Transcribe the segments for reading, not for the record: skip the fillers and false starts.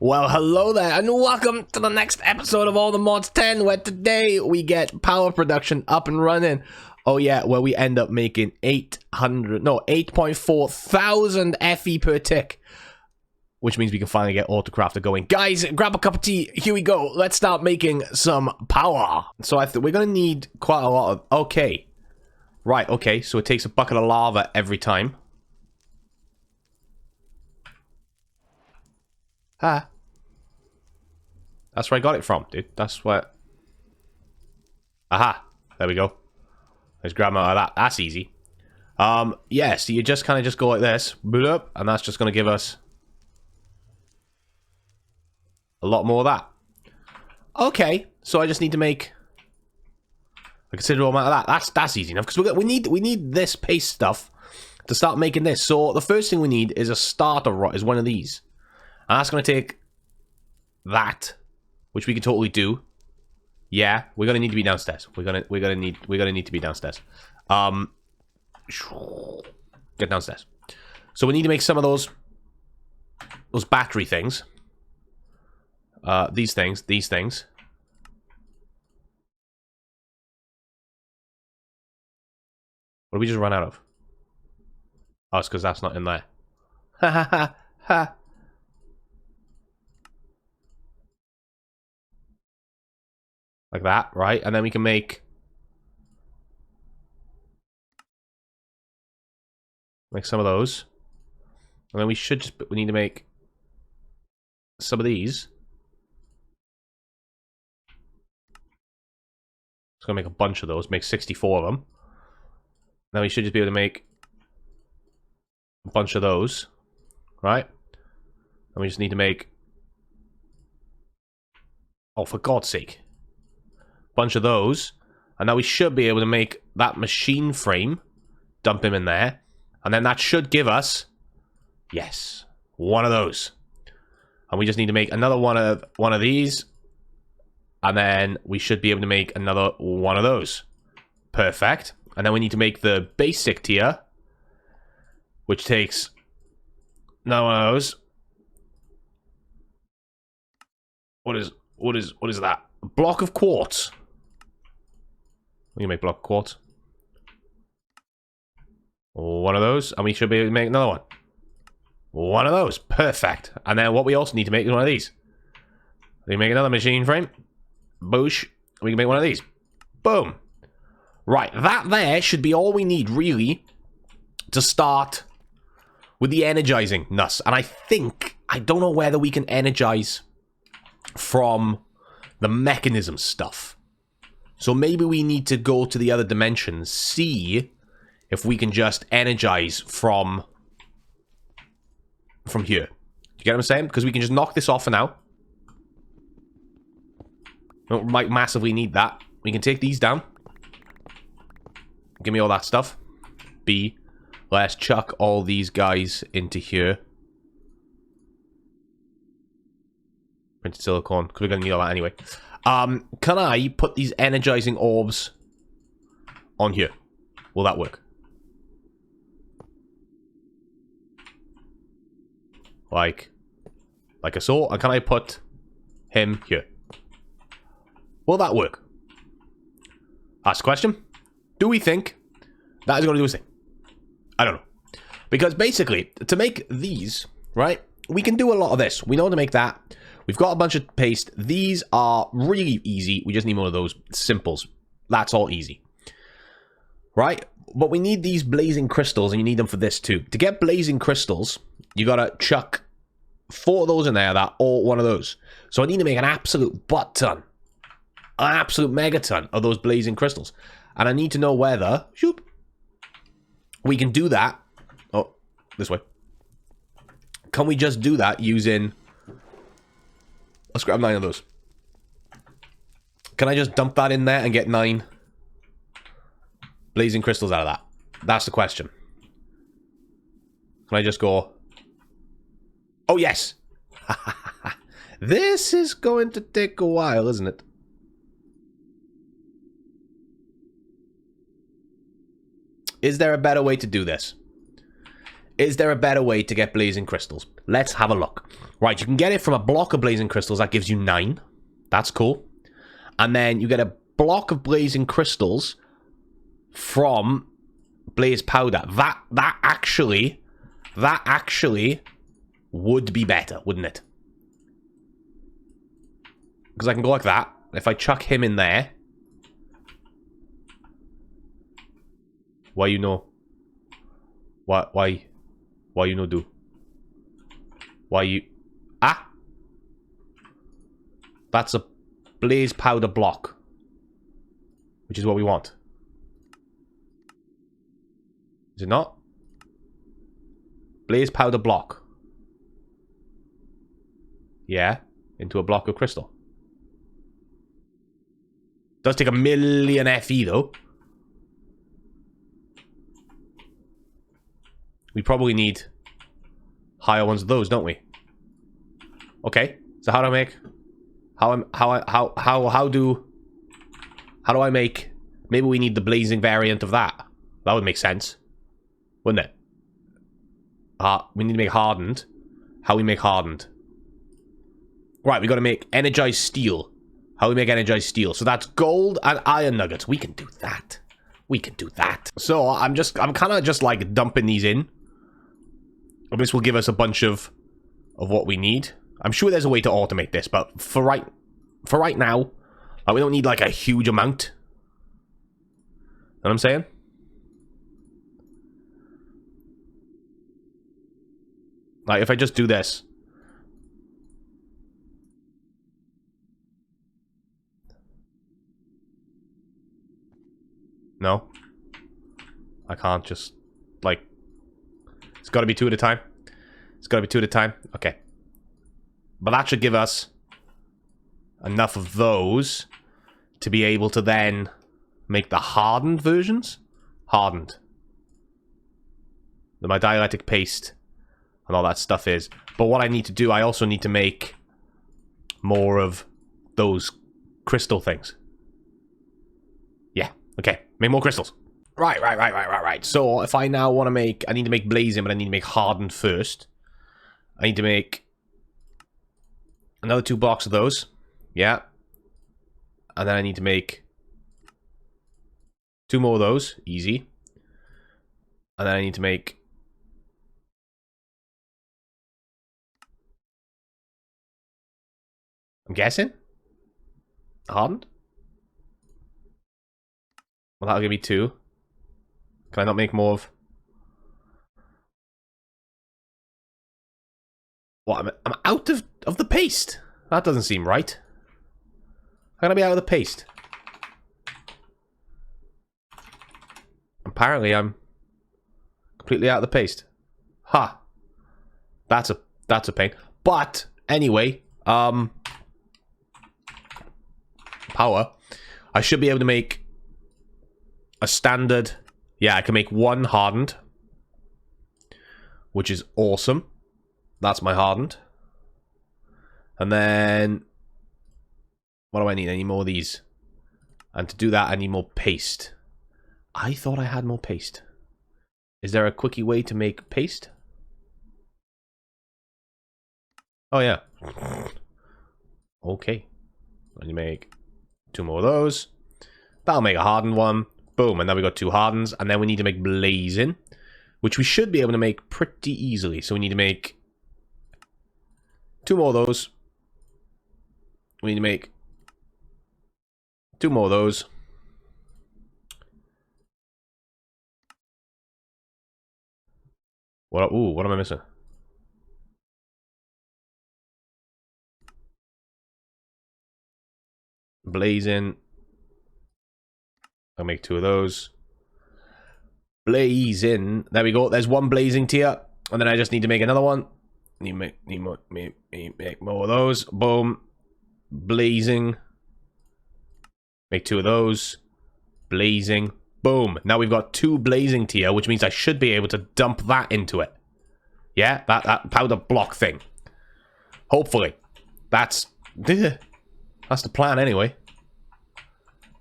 Well, hello there, and welcome to the next episode of All the Mods 10, where today we get power production up and running. Oh yeah, where we end up making 8.4 thousand FE per tick, which means we can finally get Autocrafter going. Guys, grab a cup of tea. Here we go. Let's start making some power. So we're gonna need quite a lot of. Okay, right. Okay, so it takes a bucket of lava every time. Ah. That's where I got it from, dude. That's where... Aha. There we go. Let's grab them out of that. That's easy. Yeah, so you just kind of just go like this. And that's just going to give us... a lot more of that. Okay. So I just need to make... a considerable amount of that. That's easy enough. Because we need this paste stuff to start making this. So the first thing we need is a starter rod. Is one of these. And that's going to take that, which we can totally do. Yeah, we're going to need to be downstairs. We're going to need to be downstairs. Get downstairs. So we need to make some of those battery things. These things. What did we just run out of? Oh, it's because that's not in there. Ha ha ha ha. Like that, right? And then we can make some of those. And then we need to make some of these. It's gonna make a bunch of those, make 64 of them. Then we should just be able to make a bunch of those, right? And we just need to make, oh, for God's sake, bunch of those, and now we should be able to make that machine frame, dump him in there, and then that should give us, yes, one of those. And we just need to make another one of these, and then we should be able to make another one of those. Perfect. And then we need to make the basic tier, which takes another one of those. What is that? A block of quartz. We can make block of quartz. One of those, and we should be able to make another one. One of those. Perfect. And then what we also need to make is one of these. We can make another machine frame. Boosh. We can make one of these. Boom. Right, that there should be all we need, really, to start with the energizing nuts. And I don't know whether we can energize from the mechanism stuff. So maybe we need to go to the other dimensions, see if we can just energize from here. You get what I'm saying? Because we can just knock this off for now. We might massively need that. We can take these down. Give me all that stuff. B. Let's chuck all these guys into here. Printed silicone. Because we're going to need all that anyway. Can I put these energizing orbs on here? Will that work? Like a so? And can I put him here? Will that work? Ask the question. Do we think that is going to do a thing? I don't know. Because basically, to make these, right, we can do a lot of this. We know how to make that. We've got a bunch of paste. These are really easy. We just need one of those simples. That's all easy. Right? But we need these blazing crystals, and you need them for this too. To get blazing crystals, you gotta chuck 4 of those in there, that or one of those. So I need to make an absolute butt ton. An absolute megaton of those blazing crystals. And I need to know whether we can do that. Oh, this way. Can we just do that using... Let's grab 9 of those. Can I just dump that in there and get 9 blazing crystals out of that? That's the question. Can I just go... Oh, yes! This is going to take a while, isn't it? Is there a better way to do this? Is there a better way to get blazing crystals? Let's have a look. Right, you can get it from a block of blazing crystals. That gives you 9. That's cool. And then you get a block of blazing crystals from blaze powder. That actually would be better, wouldn't it? Because I can go like that. If I chuck him in there. Why you know? Why you no do? Why you... Ah! That's a blaze powder block. Which is what we want. Is it not? Blaze powder block. Yeah. Into a block of crystal. Does take a million FE though. We probably need higher ones of those, don't we? Okay. So how do I make... How do I make... Maybe we need the blazing variant of that. That would make sense. Wouldn't it? We need to make hardened. How we make hardened? Right, we got to make energized steel. How we make energized steel? So that's gold and iron nuggets. We can do that. We can do that. So I'm kind of just like dumping these in. And this will give us a bunch of what we need. I'm sure there's a way to automate this, but for right now, we don't need like a huge amount. Know what I'm saying? Like if I just do this. No. I can't just like... It's got to be 2 at a time. It's got to be 2 at a time. Okay. But that should give us enough of those to be able to then make the hardened versions. Hardened. That my dielectric paste and all that stuff is. But what I need to do, I also need to make more of those crystal things. Yeah. Okay. Make more crystals. Right. So, if I now want to make... I need to make blazing, but I need to make hardened first. I need to make another 2 blocks of those. Yeah. And then I need to make 2 more of those. Easy. And then I need to make... I'm guessing? Hardened? Well, that'll give me 2. Can I not make more of... What? I'm out of the paste. That doesn't seem right. How can I be out of the paste? Apparently, I'm completely out of the paste. Ha! That's a pain. But anyway, power. I should be able to make a standard. Yeah, I can make 1 hardened, which is awesome. That's my hardened. And then, what do I need? I need more of these. And to do that, I need more paste. I thought I had more paste. Is there a quickie way to make paste? Oh, yeah. Okay. Let me make 2 more of those. That'll make a hardened one. Boom, and then we got 2 hardens, and then we need to make blazing, which we should be able to make pretty easily. So we need to make 2 more of those. We need to make 2 more of those. What? Ooh, what am I missing? Blazing. I'll make 2 of those. Blazing. There we go. There's 1 blazing tier. And then I just need to make another one. Need make more of those. Boom. Blazing. Make 2 of those. Blazing. Boom. Now we've got 2 blazing tier, which means I should be able to dump that into it. Yeah? That powder block thing. Hopefully. That's the plan anyway.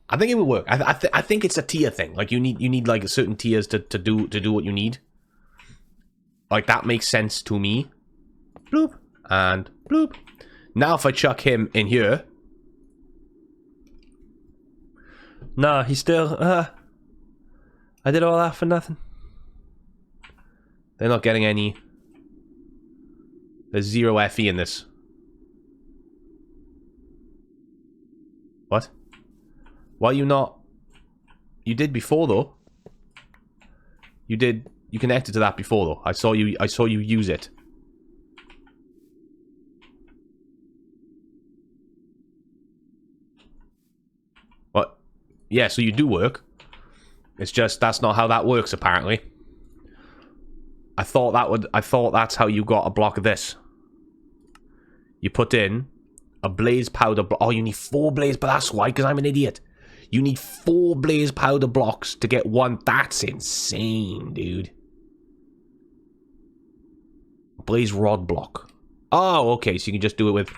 I think it will work. I think it's a tier thing. Like you need like certain tiers to do what you need. Like, that makes sense to me. Bloop. And bloop. Now if I chuck him in here. Nah, he's still... I did all that for nothing. They're not getting any... There's 0 FE in this. What? Why are you not... You did before, though. You did... You connected to that before, though. I saw you use it. What? Yeah, so you do work. It's just that's not how that works, apparently. I thought that's how you got a block of this. You put in a blaze powder block. Oh, you need 4 blaze, but that's why, because I'm an idiot. You need 4 blaze powder blocks to get 1. That's insane, dude. Blaze rod block. Oh, okay. So you can just do it with...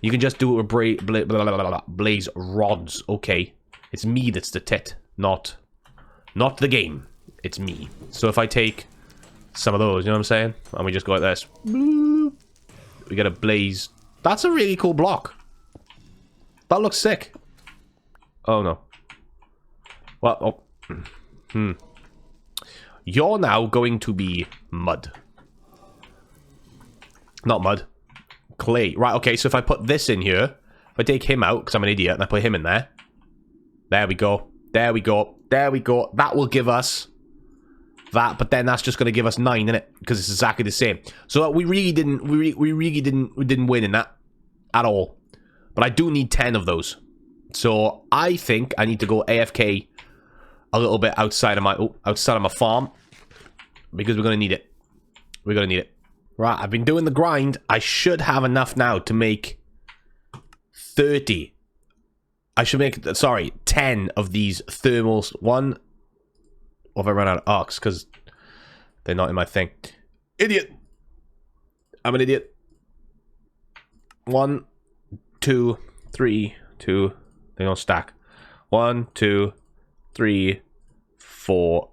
You can just do it with blaze rods. Okay. It's me that's the tit. Not the game. It's me. So if I take some of those, you know what I'm saying? And we just go like this. We get a blaze. That's a really cool block. That looks sick. Oh, no. Well, oh. You're now going to be mud. Not mud. Clay. Right, okay, so if I put this in here, if I take him out, because I'm an idiot, and I put him in there. There we go. There we go. There we go. That will give us that, but then that's just going to give us 9, innit? Because it's exactly the same. So we really didn't, we really didn't win in that at all. But I do need 10 of those. So I think I need to go AFK a little bit outside of my farm, because we're going to need it. We're going to need it. Right, I've been doing the grind. I should have enough now to make 30. I should make, sorry, 10 of these thermals. 1. Or if I run out of arcs, because they're not in my thing. Idiot! I'm an idiot. 1, 2, 3, 2. They don't stack. 1, 2, 3, 4,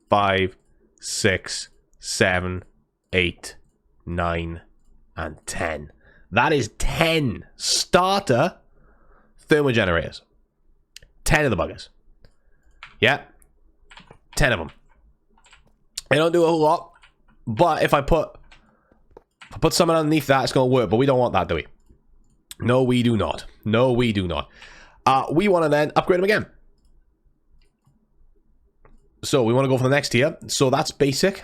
5, 6, 7, 8, 9, and 10. That is 10 starter thermal generators. 10 of the buggers. Yeah. 10 of them. They don't do a whole lot, but if I put something underneath that, it's going to work, but we don't want that, do we? No, we do not. No, we do not. We want to then upgrade them again. So we want to go for the next tier. So that's basic.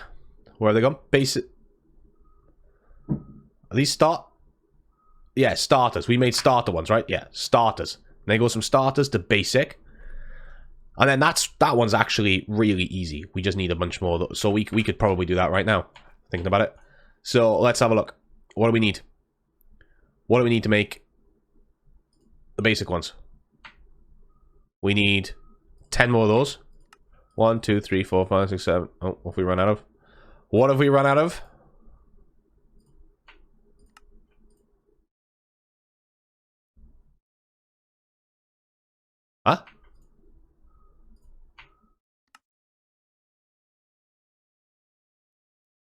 Where are they gone? Basic. Are these start? Yeah, starters. We made starter ones, right? Yeah, starters. And then goes from starters to basic. And then that one's actually really easy. We just need a bunch more. So we could probably do that right now. Thinking about it. So let's have a look. What do we need? What do we need to make the basic ones? We need 10 more of those. 1, 2, 3, 4, 5, 6, 7. Oh, what have we run out of? What have we run out of? Huh?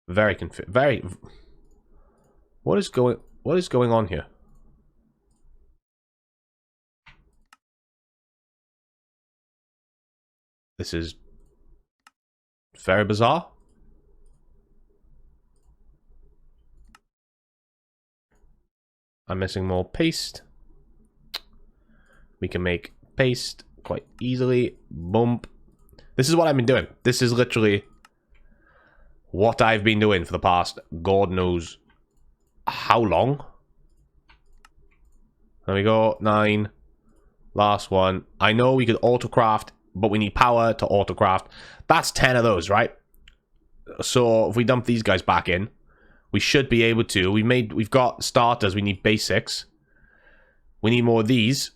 Very confused. Very. What is going on here? This is very bizarre. I'm missing more paste. We can make paste quite easily. Boom. This is what I've been doing. This is literally what I've been doing for the past God knows how long. There we go. 9. Last one. I know we could autocraft, but we need power to autocraft. That's 10 of those, right? So if we dump these guys back in, we should be able to. We've got starters. We need basics. We need more of these.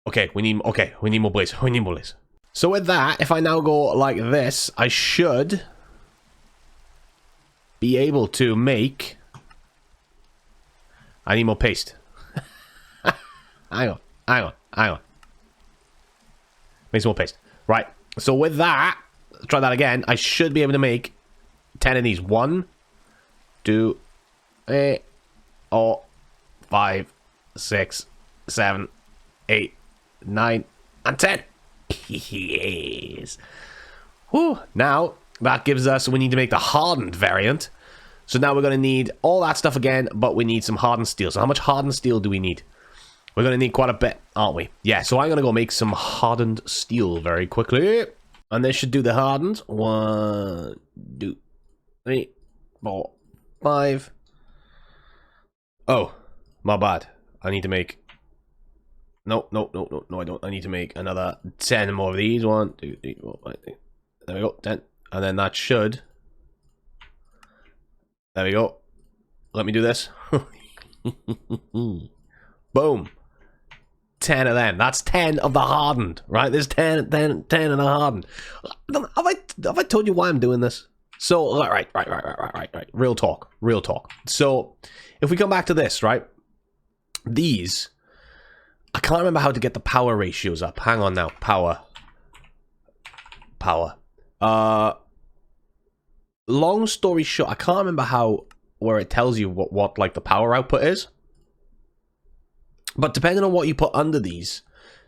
Okay, we need more blaze. We need more blaze. So with that, if I now go like this, I should be able to make... I need more paste. Hang on. Make some more paste. Right, so with that, let's try that again. I should be able to make 10 of these. 1, 2, 3, 4, 5, 6, 7, 8, 9, and 10. Yes. Whew. Now, that gives us, we need to make the hardened variant. So now we're going to need all that stuff again, but we need some hardened steel. So how much hardened steel do we need? We're going to need quite a bit, aren't we? Yeah, so I'm going to go make some hardened steel very quickly. And this should do the hardened. 1, 2, 3, 4, 5. Oh, my bad. I need to make... No, I don't. I need to make another 10 more of these. 1, 2, 3, 4, 5, 6. There we go, 10. And then that should... There we go. Let me do this. Boom. 10 of them. That's 10 of the hardened, right? There's 10 of the hardened. Have I told you why I'm doing this? So, right. Real talk. So, if we come back to this, right? These, I can't remember how to get the power ratios up. Hang on now. Power. Long story short, I can't remember where it tells you what like the power output is. But depending on what you put under these,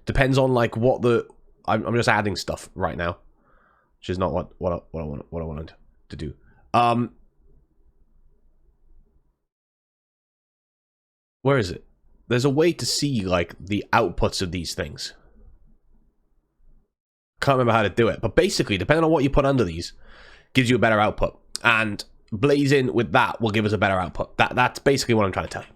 depends on like what the... I'm just adding stuff right now, which is not what I wanted to do. Where is it? There's a way to see like the outputs of these things. Can't remember how to do it, but basically, depending on what you put under these, gives you a better output. And blazing with that will give us a better output. That's basically what I'm trying to tell you.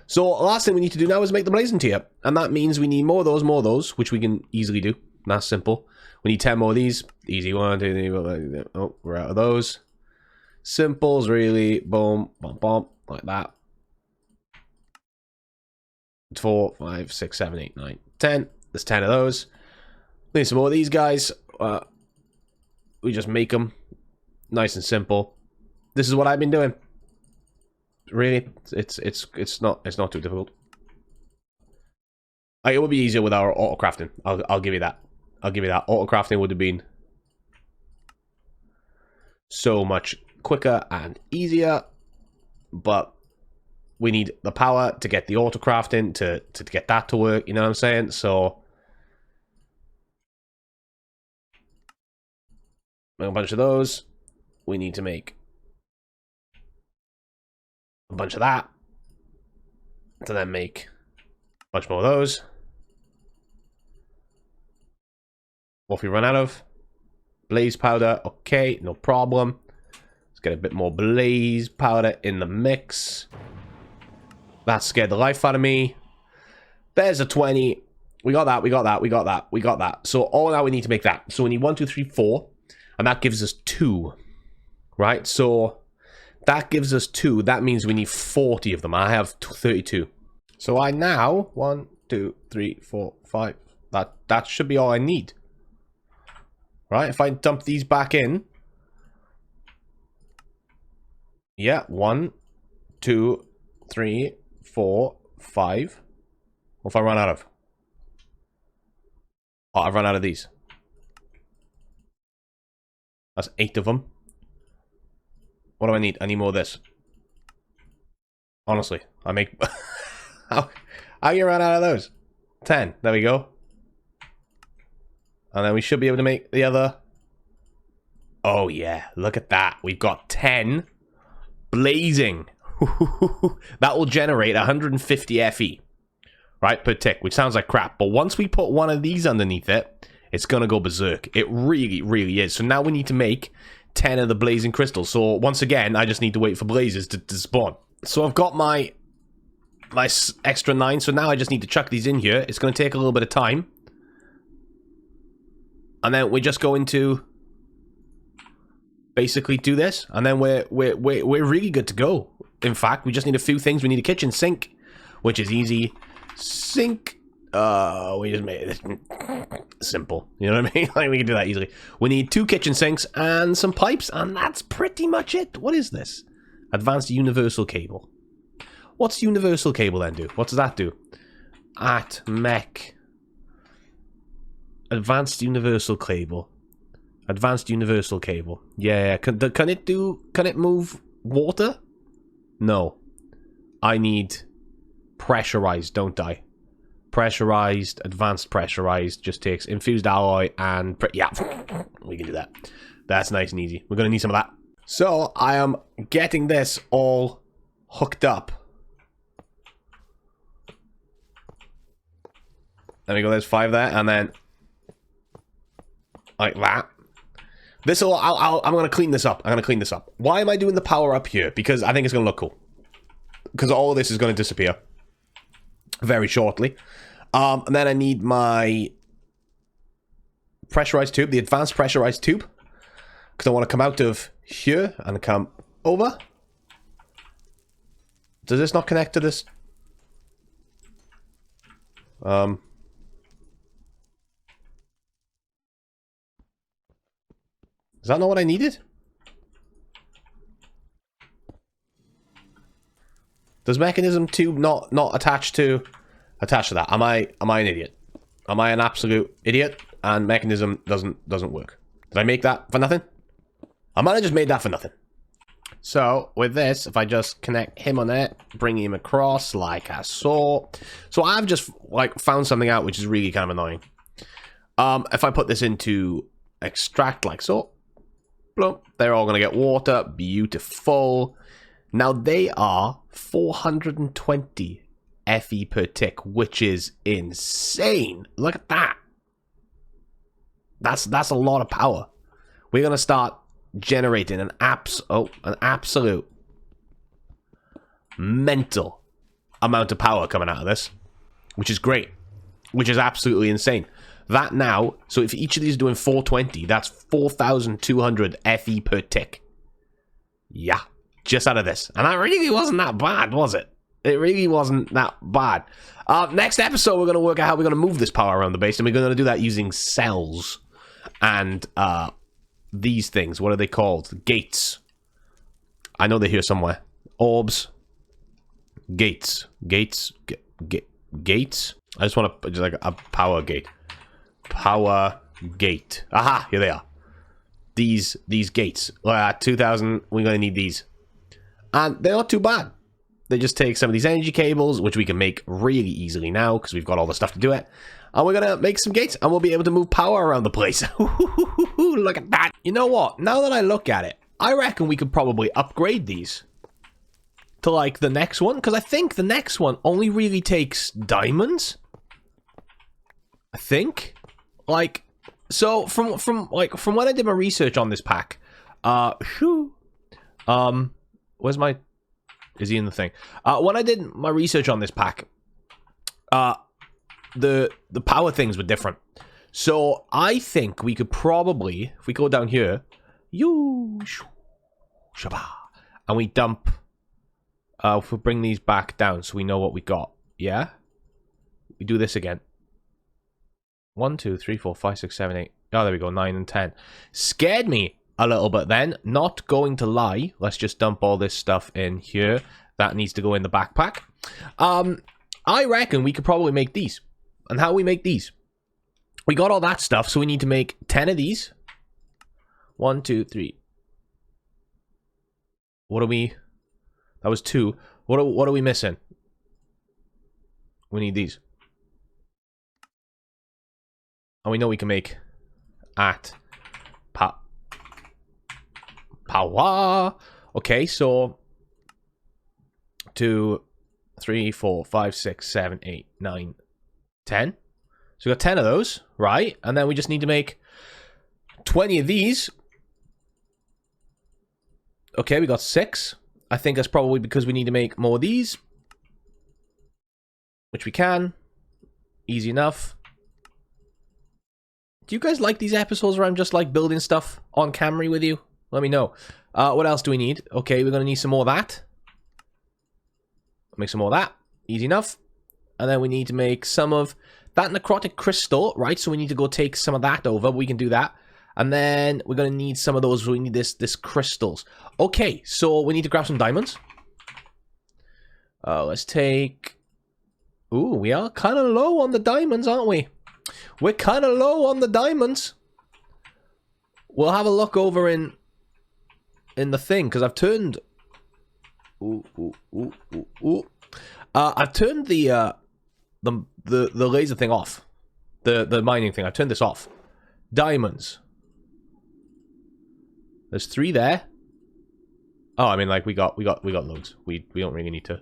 So, last thing we need to do now is make the blazing tier. And that means we need more of those, which we can easily do. That's simple. We need 10 more of these. Easy. 1, 2, 3, 4, 5, oh, we're out of those. Simples, really. Boom, bump, bump, like that. 4, 5, 6, 7, 8, 9, 10. There's 10 of those. We need some more of these guys. We just make them nice and simple. This is what I've been doing. Really, it's not too difficult. It would be easier with our auto crafting. I'll give you that. Auto crafting would have been so much quicker and easier, but we need the power to get the auto crafting to get that to work. You know what I'm saying? So make a bunch of those. We need to make a bunch of that to then make a bunch more of those. What if we run out of blaze powder? Okay, no problem. Let's get a bit more blaze powder in the mix. That scared the life out of me. There's a 20. We got that. So all now we need to make that. So we need 1, 2, 3, 4. And that gives us 2. Right? So that gives us 2. That means we need 40 of them. I have 32. So I now 1, 2, 3, 4, 5. That should be all I need. Right? If I dump these back in. Yeah, 1, 2, 3, 4, 5. What if I run out of? Oh, I've run out of these. That's 8 of them. What do I need? I need more of this. Honestly, I make... how can you run out of those? 10. There we go. And then we should be able to make the other... Oh yeah, look at that. We've got 10 blazing. That will generate 150 FE. Right, per tick, which sounds like crap. But once we put one of these underneath it, it's going to go berserk. It really, really is. So now we need to make 10 of the blazing crystals. So once again, I just need to wait for blazes to spawn. So I've got my extra 9. So now I just need to chuck these in here. It's going to take a little bit of time. And then we just go into basically do this. And then we're really good to go. In fact, we just need a few things. We need a kitchen sink, which is easy. Sink. We just made it simple. You know what I mean? Like, we can do that easily. We need 2 kitchen sinks and some pipes, and that's pretty much it. What is this? Advanced universal cable. What's universal cable then do? What does that do? At mech. Advanced universal cable. Advanced universal cable. Yeah, can it move water? No. I need pressurized, don't I? Pressurized, advanced pressurized, just takes infused alloy and... yeah, we can do that. That's nice and easy. We're going to need some of that. So, I am getting this all hooked up. There we go, there's 5 there, and then... like that. This'll... I'm going to clean this up. I'm going to clean this up. Why am I doing the power up here? Because I think it's going to look cool. Because all of this is going to disappear. Very shortly. And then I need my pressurized tube, the advanced pressurized tube. Because I want to come out of here and come over. Does this not connect to this? Is that not what I needed? Does mechanism tube not attach to that? Am I an idiot? Am I an absolute idiot? And mechanism doesn't work. Did I make that for nothing? I might have just made that for nothing. So with this, if I just connect him on it, bring him across like I saw. So I've just like found something out which is really kind of annoying. If I put this into extract like so, bloop, they're all gonna get water. Beautiful. Now they are 420 FE per tick, which is insane. Look at that. That's a lot of power. We're gonna start generating an absolute mental amount of power coming out of this, which is great, which is absolutely insane. That now, so if each of these is doing 420, that's 4,200 FE per tick. Yeah, just out of this. And that really wasn't that bad, was it? It really wasn't that bad. Next episode, we're going to work out how we're going to move this power around the base, and we're going to do that using cells and these things. What are they called? Gates. I know they're here somewhere. Orbs. Gates. Gates. Gates. I just want to just like a power gate. Power gate. Aha! Here they are. These gates. 2,000. We're going to need these. And they're not too bad. They just take some of these energy cables, which we can make really easily now because we've got all the stuff to do it. And we're going to make some gates and we'll be able to move power around the place. Look at that. You know what? Now that I look at it, I reckon we could probably upgrade these to like the next one. Because I think the next one only really takes diamonds. I think. Like, so from when I did my research on this pack, where's my... Is he in the thing? When I did my research on this pack, the power things were different. So I think we could probably, if we go down here, and we dump, if we bring these back down so we know what we got. Yeah? We do this again. 1, 2, 3, 4, 5, 6, 7, 8. Oh, there we go. 9 and 10. Scared me a little bit then. Not going to lie. Let's just dump all this stuff in here. That needs to go in the backpack. I reckon we could probably make these. And how we make these? We got all that stuff, so we need to make 10 of these. 1, 2, 3. What are we... That was 2. What are we missing? We need these. And we know we can make at power. Okay, so 2, 3, 4, 5, 6, 7, 8, 9, 10. So we got 10 of those, right? And then we just need to make 20 of these. Okay, we got 6. I think that's probably because we need to make more of these. Which we can. Easy enough. Do you guys like these episodes where I'm just like building stuff on camera with you? Let me know. What else do we need? Okay, we're going to need some more of that. Make some more of that. Easy enough. And then we need to make some of that necrotic crystal, right? So we need to go take some of that over. We can do that. And then we're going to need some of those. We need this crystals. Okay, so we need to grab some diamonds. Let's take... Ooh, we are kind of low on the diamonds, aren't we? We're kind of low on the diamonds. we'll have a look over in the thing, because I've turned... I've turned the laser thing off. The mining thing. I've turned this off. Diamonds. There's 3 there. Oh, I mean, like, we got loads. We don't really need to...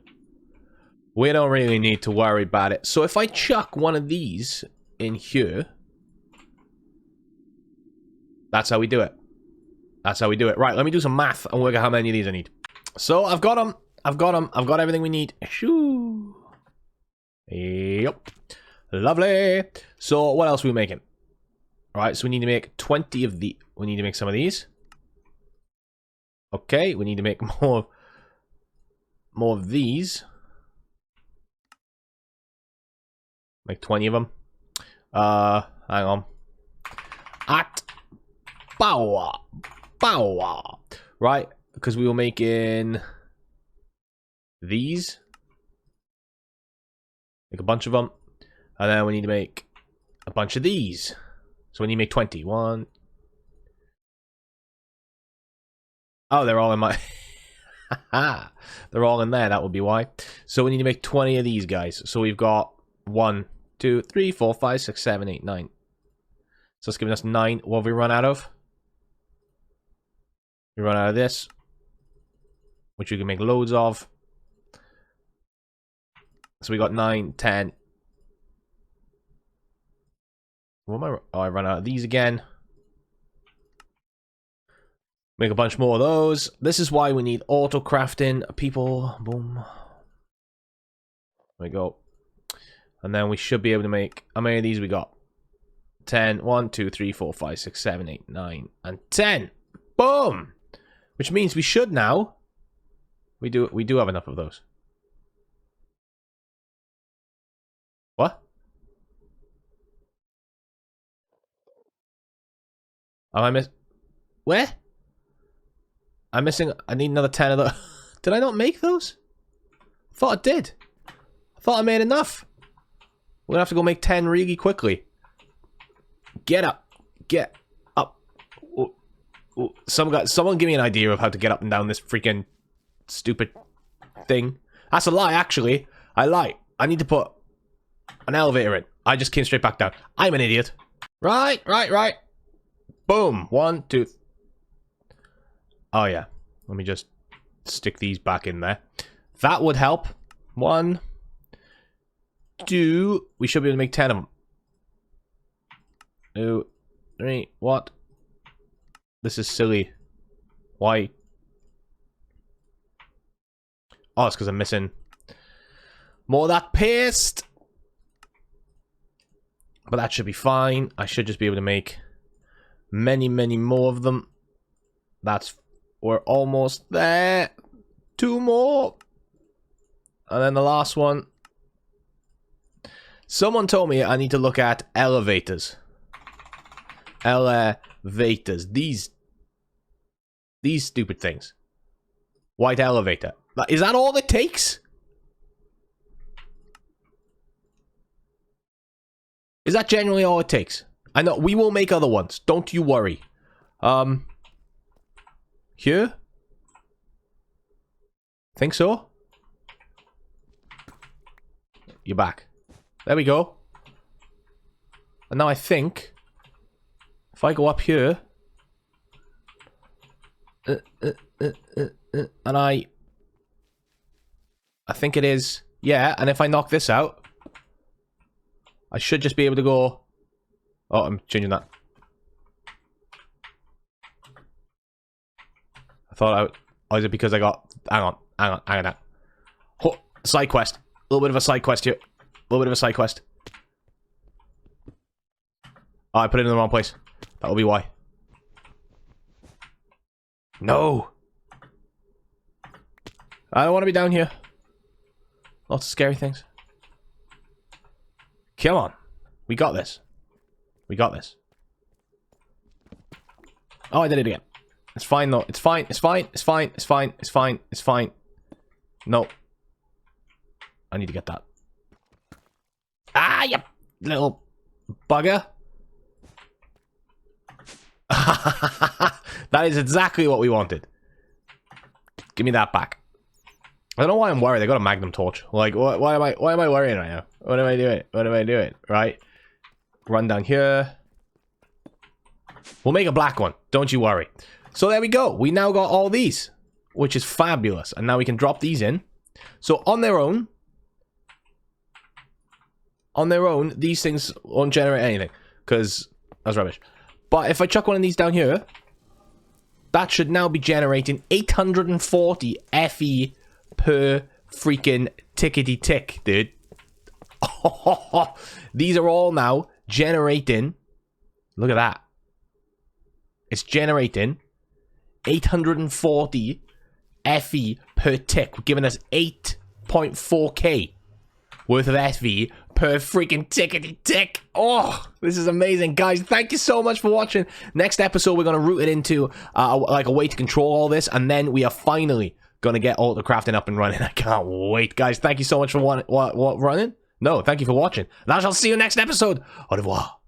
We don't really need to worry about it. So if I chuck one of these in here... That's how we do it. That's how we do it. Right, let me do some math and work out how many of these I need. So, I've got them. I've got everything we need. Shoo. Yep. Lovely. So, what else are we making? Alright, so we need to make 20 of the... We need to make some of these. Okay, we need to make more of these. Make 20 of them. Hang on. At power. Right, because we were making these. Make a bunch of them. And then we need to make a bunch of these. So we need to make 20. One. Oh, they're all in my... They're all in there, that would be why. So we need to make 20 of these guys. So we've got 1, 2, 3, 4, 5, 6, 7, 8, 9. So it's giving us 9. What have we run out of? We run out of this, which you can make loads of. So we got 9, 10. What am I? Oh, I run out of these again. Make a bunch more of those. This is why we need auto crafting. People, boom. There we go. And then we should be able to make... How many of these we got? 10. 1, 2, 3, 4, 5, 6, 7, 8, 9, and 10. Boom! Which means we should now... We do have enough of those. What? Am I miss... Where? I'm missing... I need another 10 of those. Did I not make those? I thought I did. I thought I made enough. We're gonna have to go make 10 really quickly. Get up. Get up. Ooh, ooh. Someone give me an idea of how to get up and down this freaking stupid thing. That's a lie, actually. I lie. I need to put an elevator in. I just came straight back down. I'm an idiot. Right. Boom. 1, 2... Oh, yeah. Let me just stick these back in there. That would help. 1, 2... We should be able to make 10 of them. 2, 3... What? This is silly. Why? Oh, it's because I'm missing more of that paste. But that should be fine. I should just be able to make many more of them. We're almost there. 2 more. And then the last one. Someone told me I need to look at elevators. Elevators. These stupid things. White elevator. Is that all it takes? Is that genuinely all it takes? I know, we will make other ones. Don't you worry. Here? Think so? You're back. There we go. And now I think... If I go up here... and I think it is... Yeah, and if I knock this out... I should just be able to go... Oh, I'm changing that. I thought I would... Oh, is it because I got... Hang on. Oh, side quest. A little bit of a side quest here. A little bit of a side quest. Oh, I put it in the wrong place. That'll be why. No! I don't want to be down here. Lots of scary things. Come on. We got this. We got this. Oh, I did it again. It's fine, though. It's fine. It's fine. It's fine. It's fine. It's fine. It's fine. No. I need to get that. Ah, you little bugger. That is exactly what we wanted. Give me that back. I don't know why I'm worried. I got a magnum torch. Like, why am I worrying right now? What am I doing? What am I doing? Right? Run down here. We'll make a black one. Don't you worry. So there we go. We now got all these, which is fabulous. And now we can drop these in. So on their own, these things won't generate anything because that's rubbish. But if I chuck one of these down here, that should now be generating 840 FE per freaking tickety tick, dude. These are all now generating. Look at that. It's generating 840 FE per tick, giving us 8.4k worth of FE per freaking tickety tick. Oh, this is amazing, guys. Thank you so much for watching. Next episode, we're going to route it into like a way to control all this, and then we are finally going to get all the crafting up and running. I can't wait, guys. Thank you so much for running. No, thank you for watching. And I shall see you next episode. Au revoir.